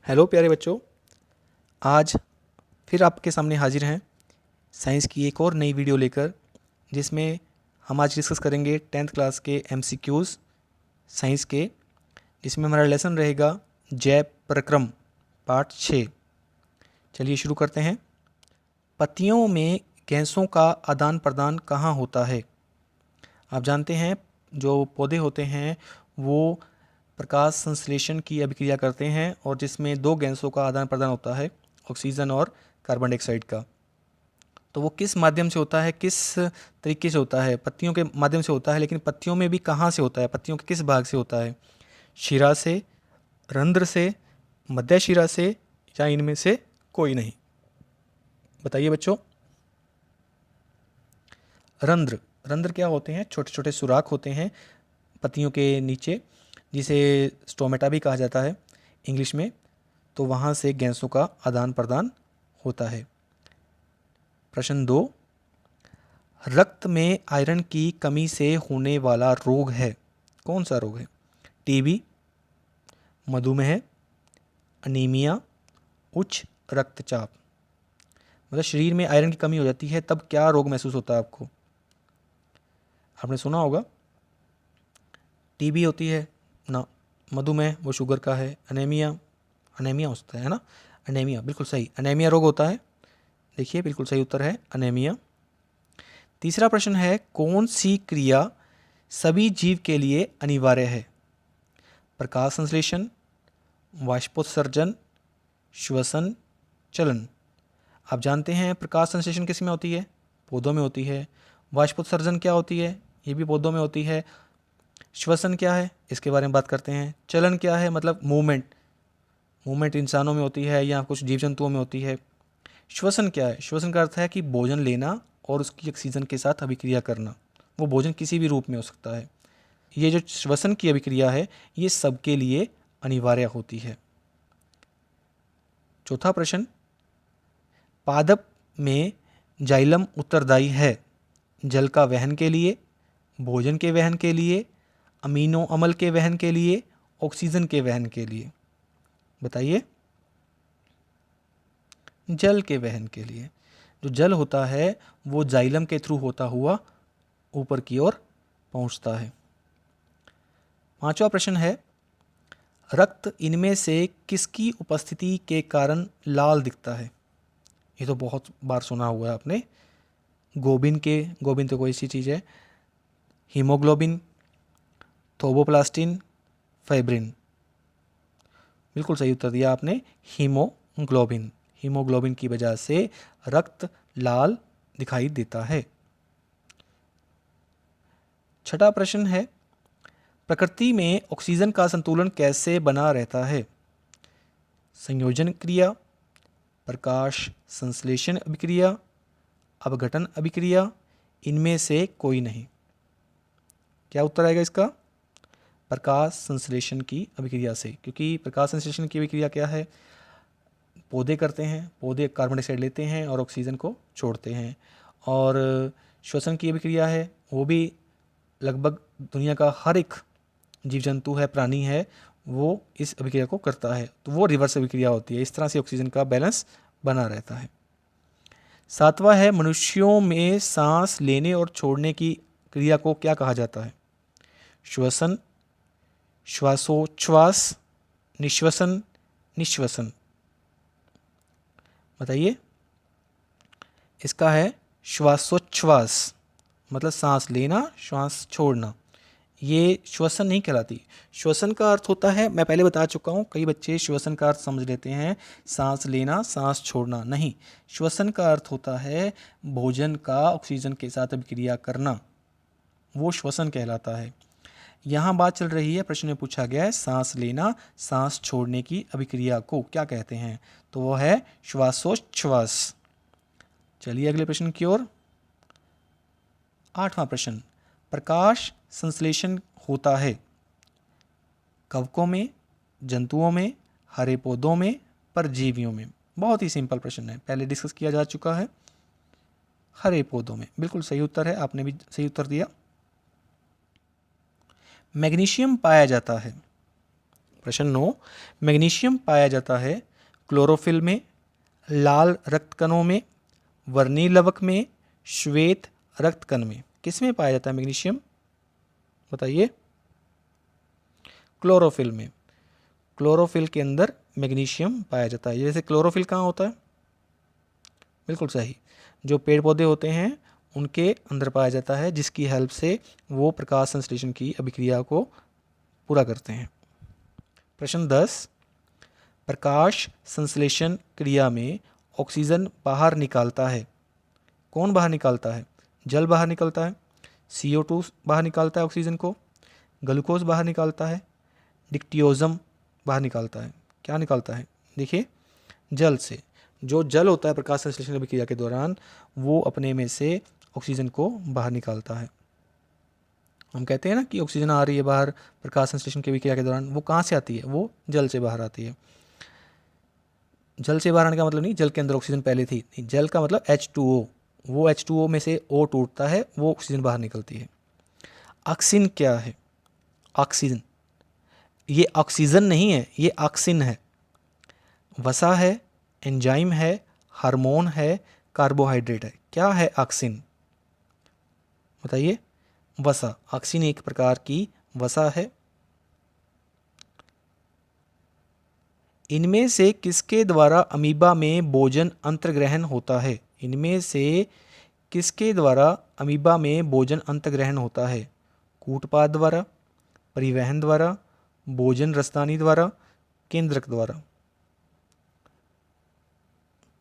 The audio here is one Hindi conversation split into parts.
हेलो प्यारे बच्चों, आज फिर आपके सामने हाजिर हैं साइंस की एक और नई वीडियो लेकर, जिसमें हम आज डिस्कस करेंगे 10th क्लास के एमसीक्यूज़ साइंस के, जिसमें हमारा लेसन रहेगा जैव प्रक्रम पार्ट 6। चलिए शुरू करते हैं। पत्तियों में गैसों का आदान प्रदान कहाँ होता है? आप जानते हैं जो पौधे होते हैं वो प्रकाश संश्लेषण की अभिक्रिया करते हैं और जिसमें दो गैसों का आदान प्रदान होता है, ऑक्सीजन और कार्बन डाइऑक्साइड का। तो वो किस माध्यम से होता है, किस तरीके से होता है? पत्तियों के माध्यम से होता है, लेकिन पत्तियों में भी कहाँ से होता है, पत्तियों के किस भाग से होता है? शिरा से, रंध्र से, मध्य शिरा से, या इनमें से कोई नहीं? बताइए बच्चों। रंध्र रंध्र क्या होते हैं? छोटे छोटे सुराख होते हैं पत्तियों के नीचे, जिसे स्टोमेटा भी कहा जाता है इंग्लिश में। तो वहाँ से गैसों का आदान प्रदान होता है। प्रश्न 2, रक्त में आयरन की कमी से होने वाला रोग है, कौन सा रोग है? टीबी, मधुमेह, अनीमिया, उच्च रक्तचाप। मतलब शरीर में आयरन की कमी हो जाती है तब क्या रोग महसूस होता है आपको? आपने सुना होगा टीबी होती है ना, मधुमेह वो शुगर का है, अनेमिया अनेमिया होता है ना, अनेमिया बिल्कुल सही, अनेमिया रोग होता है। देखिए बिल्कुल सही उत्तर है अनेमिया। तीसरा प्रश्न है, कौन सी क्रिया सभी जीव के लिए अनिवार्य है? प्रकाश संश्लेषण, वाष्पोत्सर्जन, श्वसन, चलन। आप जानते हैं प्रकाश संश्लेषण किस में होती है? पौधों में होती है। वाष्पोत्सर्जन क्या होती है? ये भी पौधों में होती है। श्वसन क्या है, इसके बारे में बात करते हैं। चलन क्या है, मतलब मूवमेंट, मूवमेंट इंसानों में होती है या कुछ जीव जंतुओं में होती है। श्वसन क्या है? श्वसन का अर्थ है कि भोजन लेना और उसकी ऑक्सीजन के साथ अभिक्रिया करना। वो भोजन किसी भी रूप में हो सकता है। ये जो श्वसन की अभिक्रिया है ये सबके लिए अनिवार्य होती है। चौथा प्रश्न, पादप में जाइलम उत्तरदायी है जल का वहन के लिए, भोजन के वहन के लिए, अमीनो अम्ल के वहन के लिए, ऑक्सीजन के वहन के लिए? बताइए। जल के वहन के लिए। जो जल होता है वो जाइलम के थ्रू होता हुआ ऊपर की ओर पहुंचता है। पांचवा प्रश्न है, रक्त इनमें से किसकी उपस्थिति के कारण लाल दिखता है? ये तो बहुत बार सुना हुआ है आपने। गोबिन तो कोई सी चीज़ है, हीमोग्लोबिन, थ्रोम्बोप्लास्टिन, फाइब्रिन। बिल्कुल सही उत्तर दिया आपने, हीमोग्लोबिन। हीमोग्लोबिन की वजह से रक्त लाल दिखाई देता है। छठा प्रश्न है, प्रकृति में ऑक्सीजन का संतुलन कैसे बना रहता है? संयोजन क्रिया, प्रकाश संश्लेषण अभिक्रिया, अपघटन अभिक्रिया, इनमें से कोई नहीं? क्या उत्तर आएगा इसका? प्रकाश संश्लेषण की अभिक्रिया से, क्योंकि प्रकाश संश्लेषण की अभिक्रिया क्या है? पौधे करते हैं, पौधे कार्बन डाइऑक्साइड लेते हैं और ऑक्सीजन को छोड़ते हैं। और श्वसन की अभिक्रिया है, वो भी लगभग दुनिया का हर एक जीव जंतु है, प्राणी है, वो इस अभिक्रिया को करता है। तो वो रिवर्स अभिक्रिया होती है। इस तरह से ऑक्सीजन का बैलेंस बना रहता है। सातवां है, मनुष्यों में सांस लेने और छोड़ने की क्रिया को क्या कहा जाता है? श्वसन, श्वासोच्छ्वास, निश्वसन, निश्वसन। बताइए। इसका है श्वासोच्छ्वास, मतलब सांस लेना, श्वास छोड़ना। ये श्वसन नहीं कहलाती। श्वसन का अर्थ होता है, मैं पहले बता चुका हूँ, कई बच्चे श्वसन का अर्थ समझ लेते हैं सांस लेना, सांस छोड़ना। नहीं, श्वसन का अर्थ होता है भोजन का ऑक्सीजन के साथ अभिक्रिया करना, वो श्वसन कहलाता है। यहाँ बात चल रही है, प्रश्न में पूछा गया है सांस लेना, सांस छोड़ने की अभिक्रिया को क्या कहते हैं? तो वो है श्वासोच्छ्वास। चलिए अगले प्रश्न की ओर। आठवां प्रश्न, प्रकाश संश्लेषण होता है कवकों में, जंतुओं में, हरे पौधों में, परजीवियों में? बहुत ही सिंपल प्रश्न है, पहले डिस्कस किया जा चुका है। हरे पौधों में, बिल्कुल सही उत्तर है, आपने भी सही उत्तर दिया। मैग्नीशियम पाया जाता है प्रश्न 9, मैग्नीशियम पाया जाता है क्लोरोफिल में, लाल रक्त कणों में, वर्णीय लवक में, श्वेत रक्त कण में। किस में पाया जाता है मैग्नीशियम, बताइए? क्लोरोफिल में। क्लोरोफिल के अंदर मैग्नीशियम पाया जाता है। जैसे क्लोरोफिल कहाँ होता है? बिल्कुल सही, जो पेड़ पौधे होते हैं उनके अंदर पाया जाता है, जिसकी हेल्प से वो प्रकाश संश्लेषण की अभिक्रिया को पूरा करते हैं। प्रश्न 10, प्रकाश संश्लेषण क्रिया में ऑक्सीजन बाहर निकालता है। कौन बाहर निकालता है? जल बाहर निकलता है, CO2 बाहर निकालता है ऑक्सीजन को, ग्लूकोज बाहर निकालता है, डिक्टियोजम बाहर निकालता है। क्या निकालता है? देखिए, जल से। जो जल होता है प्रकाश संश्लेषण अभिक्रिया के दौरान, वो अपने में से ऑक्सीजन को बाहर निकालता है। हम कहते हैं ना कि ऑक्सीजन आ रही है बाहर प्रकाश संश्लेषण की अभिक्रिया के दौरान, वो कहाँ से आती है? वो जल से बाहर आती है। जल से बाहर आने का मतलब नहीं जल के अंदर ऑक्सीजन पहले थी, जल का मतलब H2O, वो H2O में से O टूटता है, वो ऑक्सीजन बाहर निकलती है। ऑक्सीन क्या है? ऑक्सीजन, ये ऑक्सीजन नहीं है, ये ऑक्सीन है। वसा है, एंजाइम है, हार्मोन है, कार्बोहाइड्रेट है। क्या है ऑक्सीन, बताइए? वसा। ऑक्सीन एक प्रकार की वसा है। इनमें से किसके द्वारा अमीबा में भोजन अंतर्ग्रहण होता है? इनमें से किसके द्वारा अमीबा में भोजन अंतर्ग्रहण होता है? कूटपाद द्वारा, परिवहन द्वारा, भोजन रसदानी द्वारा, केंद्रक द्वारा।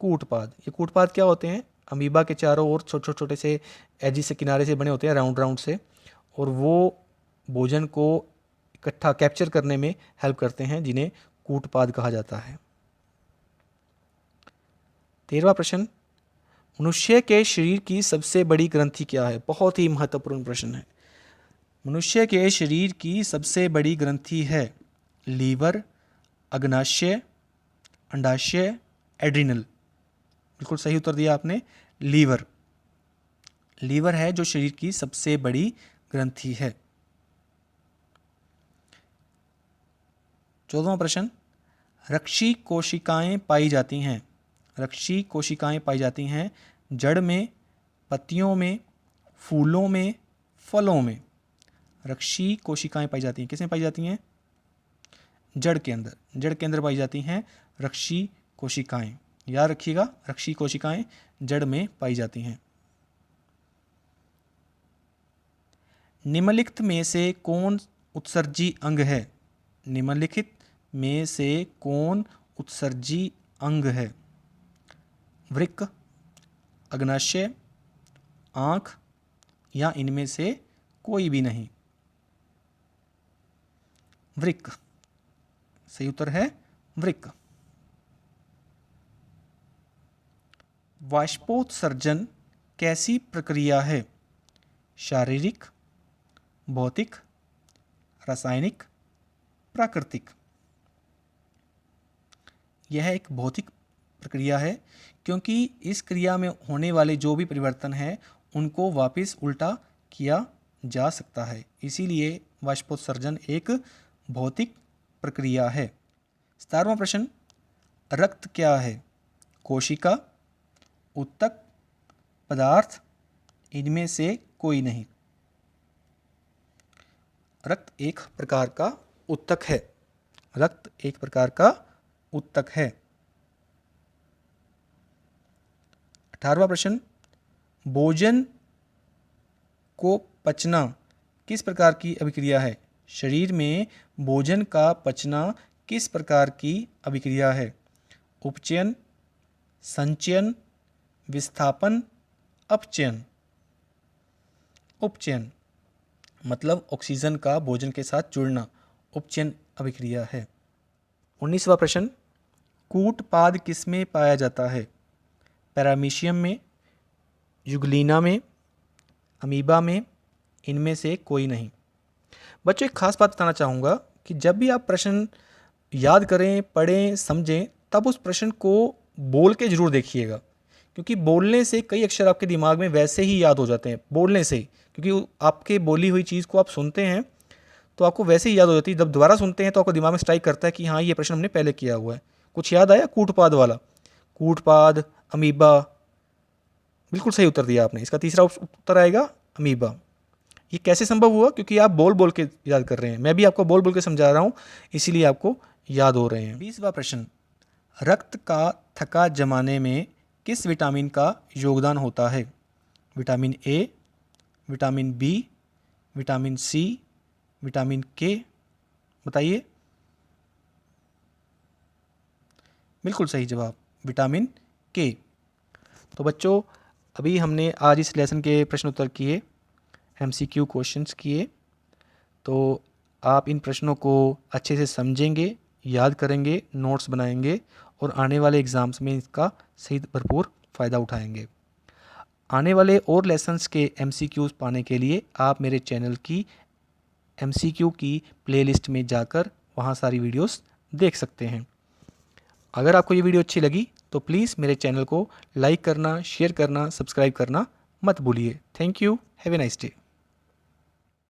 कूटपाद। ये कूटपाद क्या होते हैं? अमीबा के चारों ओर छोटे छोटे से एजी से, किनारे से बने होते हैं, राउंड राउंड से, और वो भोजन को इकट्ठा कैप्चर करने में हेल्प करते हैं, जिन्हें कूटपाद कहा जाता है। 13वां प्रश्न, मनुष्य के शरीर की सबसे बड़ी ग्रंथि क्या है? बहुत ही महत्वपूर्ण प्रश्न है। मनुष्य के शरीर की सबसे बड़ी ग्रंथि है लीवर, अग्नाशय, अंडाशय, एड्रिनल। बिल्कुल सही उत्तर दिया आपने, लीवर। लीवर है जो शरीर की सबसे बड़ी ग्रंथि है। 14वां प्रश्न, रक्षी कोशिकाएं पाई जाती हैं। रक्षी कोशिकाएं पाई जाती हैं जड़ में, पत्तियों में, फूलों में, फलों में। रक्षी कोशिकाएं पाई जाती हैं, किसमें पाई जाती हैं? जड़ के अंदर। जड़ के अंदर पाई जाती हैं रक्षी कोशिकाएं। याद रखिएगा, रक्षी कोशिकाएं जड़ में पाई जाती हैं। निम्नलिखित में से कौन उत्सर्जी अंग है? निम्नलिखित में से कौन उत्सर्जी अंग है? वृक्क, अग्नाशय, आँख, या इनमें से कोई भी नहीं? वृक्क। सही उत्तर है वृक्क। वाष्पोत्सर्जन कैसी प्रक्रिया है? शारीरिक, भौतिक, रासायनिक, प्राकृतिक। यह एक भौतिक प्रक्रिया है, क्योंकि इस क्रिया में होने वाले जो भी परिवर्तन हैं उनको वापस उल्टा किया जा सकता है, इसीलिए वाष्पोत्सर्जन एक भौतिक प्रक्रिया है। 17वां प्रश्न, रक्त क्या है? कोशिका, ऊतक, पदार्थ, इनमें से कोई नहीं? रक्त एक प्रकार का ऊतक है। रक्त एक प्रकार का ऊतक है। 18वां प्रश्न, भोजन को पचना किस प्रकार की अभिक्रिया है? शरीर में भोजन का पचना किस प्रकार की अभिक्रिया है? उपचयन, संचयन, विस्थापन, अपचयन। उपचयन मतलब ऑक्सीजन का भोजन के साथ जुड़ना, उपचयन अभिक्रिया है। 19वां प्रश्न, कूटपाद किस में पाया जाता है? पैरामीशियम में, युगलीना में, अमीबा में, इनमें से कोई नहीं? बच्चों, एक खास बात बताना चाहूँगा कि जब भी आप प्रश्न याद करें, पढ़ें, समझें, तब उस प्रश्न को बोल के ज़रूर देखिएगा, क्योंकि बोलने से कई अक्षर आपके दिमाग में वैसे ही याद हो जाते हैं, बोलने से। क्योंकि आपके बोली हुई चीज़ को आप सुनते हैं तो आपको वैसे ही याद हो जाती है। जब दोबारा सुनते हैं तो आपको दिमाग में स्ट्राइक करता है कि हाँ ये प्रश्न हमने पहले किया हुआ है। कुछ याद आया? कूटपाद वाला, कूटपाद, अमीबा, बिल्कुल सही उत्तर दिया आपने। इसका तीसरा उत्तर आएगा अमीबा। ये कैसे संभव हुआ? क्योंकि आप बोल बोल के याद कर रहे हैं, मैं भी आपको बोल बोल के समझा रहा हूँ, इसीलिए आपको याद हो रहे हैं। 20वां प्रश्न, रक्त का थक्का जमाने में किस विटामिन का योगदान होता है? Vitamin A, vitamin B, vitamin C, vitamin K, बताइए। बिल्कुल सही जवाब, विटामिन के। तो बच्चों, अभी हमने आज इस लेसन के प्रश्न उत्तर किए, MCQ क्वेश्चंस किए। तो आप इन प्रश्नों को अच्छे से समझेंगे, याद करेंगे, नोट्स बनाएंगे और आने वाले एग्ज़ाम्स में इसका सही भरपूर फ़ायदा उठाएंगे। आने वाले और लेसन्स के MCQs पाने के लिए आप मेरे चैनल की MCQ की प्लेलिस्ट में जाकर वहाँ सारी वीडियोस देख सकते हैं। अगर आपको ये वीडियो अच्छी लगी तो प्लीज़ मेरे चैनल को लाइक करना, शेयर करना, सब्सक्राइब करना मत भूलिए। Thank you, have a nice day.